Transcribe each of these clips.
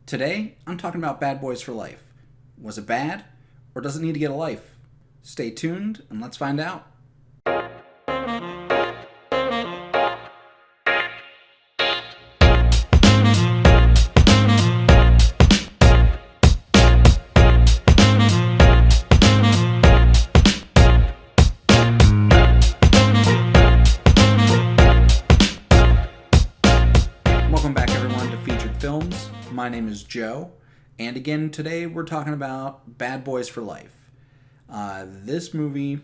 Today, I'm talking about Bad Boys for Life. Was it bad, or does it need to get a life? Stay tuned and let's find out. Welcome back, everyone, to Featured Films. My name is Joe, and again, today we're talking about Bad Boys for Life. This movie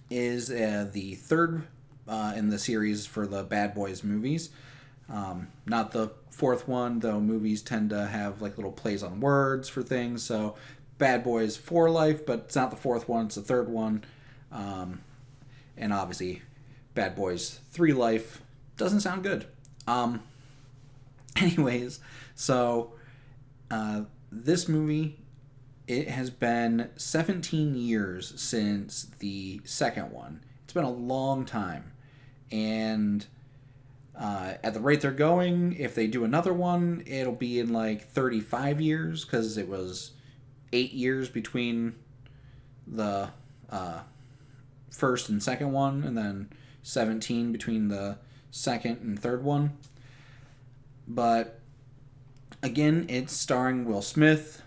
is the third in the series for the Bad Boys movies. Not the fourth one, though movies tend to have like little plays on words for things. So Bad Boys for Life, but it's not the fourth one, it's the third one. And obviously, Bad Boys 3 Life doesn't sound good. Anyways, so this movie, it has been 17 years since the second one. It's been a long time. And at the rate they're going, if they do another one, it'll be in like 35 years because it was 8 years between the first and second one, and then 17 between the second and third one. But again, it's starring Will Smith,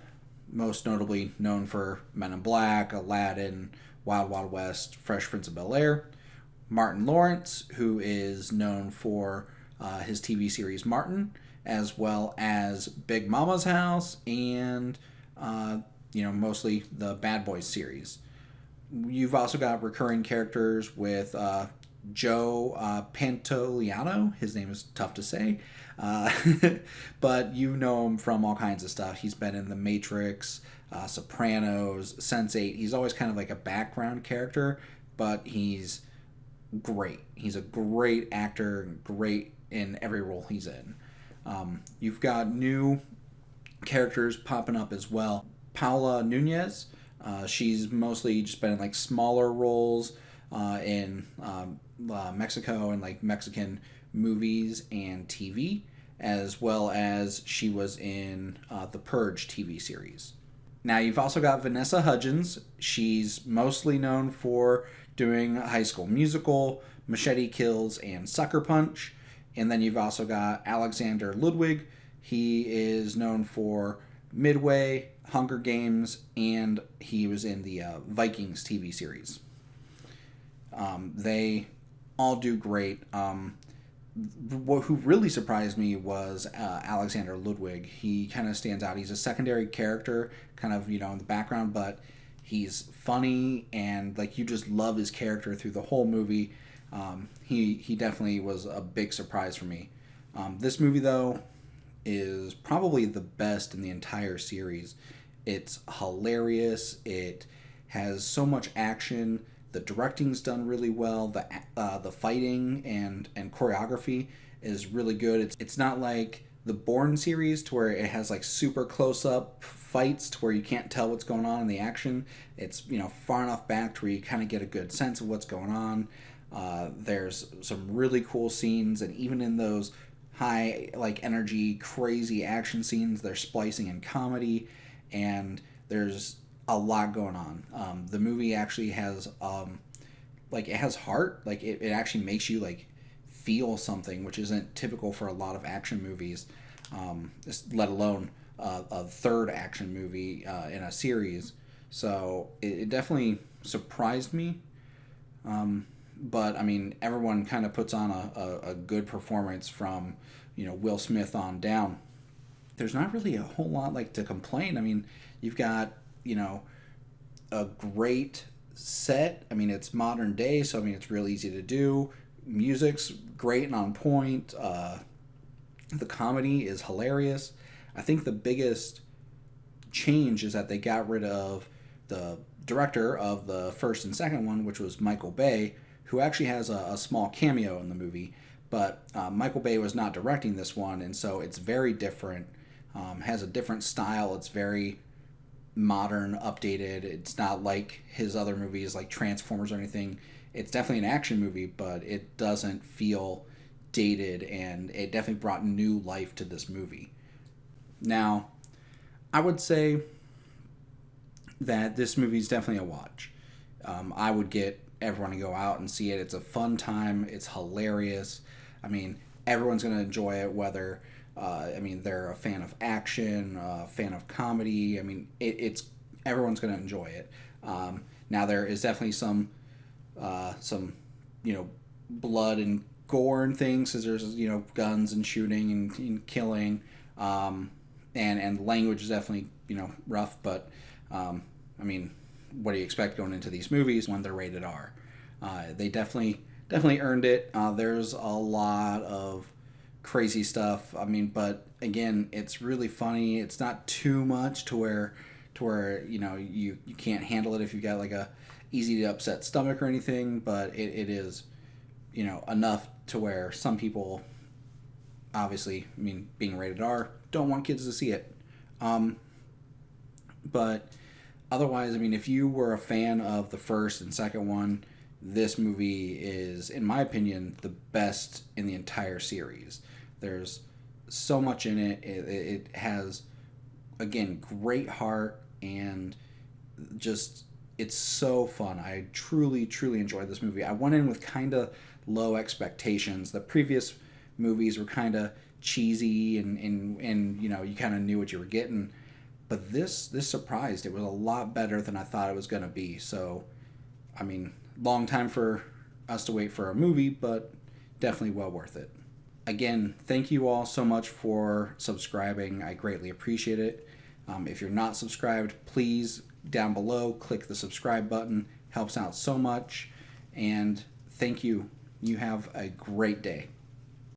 most notably known for Men in Black, Aladdin, Wild Wild West, Fresh Prince of Bel-Air. Martin Lawrence, who is known for his TV series Martin, as well as Big Mama's House, and mostly the Bad Boys series. You've also got recurring characters with Joe Pantoliano. His name is tough to say. But you know him from all kinds of stuff. He's been in The Matrix, Sopranos, Sense8. He's always kind of like a background character, but he's great. He's a great actor, great in every role he's in. You've got new characters popping up as well. Paula Nunez, she's mostly just been in like smaller roles in Mexico and like Mexican movies and TV, as well as she was in the Purge TV series. Now you've also got Vanessa Hudgens. She's mostly known for doing High School Musical, Machete Kills, and Sucker Punch. And then you've also got Alexander Ludwig. He is known for Midway, Hunger Games, and he was in the Vikings TV series. They all do great. Who really surprised me was Alexander Ludwig. He kind of stands out. He's a secondary character, kind of, in the background, but he's funny and like you just love his character through the whole movie. He definitely was a big surprise for me. This movie, though, is probably the best in the entire series. It's hilarious. It has so much action. The directing's done really well. The fighting and choreography is really good. It's not like the Bourne series to where it has like super close up fights to where you can't tell what's going on in the action. It's far enough back to where you kind of get a good sense of what's going on. There's some really cool scenes, and even in those high like energy crazy action scenes, they're splicing in comedy, and there's a lot going on. The movie actually has it has heart. Like it actually makes you like feel something, which isn't typical for a lot of action movies, let alone a third action movie in a series. So it definitely surprised me. But I mean, everyone kind of puts on a good performance from Will Smith on down. There's not really a whole lot like to complain. I mean, you've got a great set. I mean, it's modern day, so I mean, it's real easy to do. Music's great and on point. The comedy is hilarious. I think the biggest change is that they got rid of the director of the first and second one, which was Michael Bay, who actually has a small cameo in the movie. But Michael Bay was not directing this one, and so it's very different. Has a different style. It's very modern, updated. It's not like his other movies like Transformers or anything. It's definitely an action movie, but it doesn't feel dated, and it definitely brought new life to this movie. Now, I would say that this movie is definitely a watch. I would get everyone to go out and see it. It's a fun time. It's hilarious. I mean, everyone's going to enjoy it, whether they're a fan of action, a fan of comedy. I mean, it's everyone's going to enjoy it. Now, there is definitely some blood and gore and things, because there's guns and shooting and killing, and language is definitely rough. But I mean, what do you expect going into these movies when they're rated R? They definitely earned it. There's a lot of crazy stuff. I mean, but again, it's really funny. It's not too much to where you can't handle it if you've got like a easy to upset stomach or anything. But it is enough to where some people, obviously, I mean, being rated R, don't want kids to see it. But otherwise, I mean, if you were a fan of the first and second one, this movie is, in my opinion, the best in the entire series. There's so much in it. It has, again, great heart, and just, it's so fun. I truly, truly enjoyed this movie. I went in with kind of low expectations. The previous movies were kind of cheesy, and you kind of knew what you were getting. But this surprised. It was a lot better than I thought it was going to be. So, I mean, long time for us to wait for a movie, but definitely well worth it. Again, thank you all so much for subscribing. I greatly appreciate it. If you're not subscribed, please, down below, click the subscribe button. Helps out so much. And thank you. You have a great day.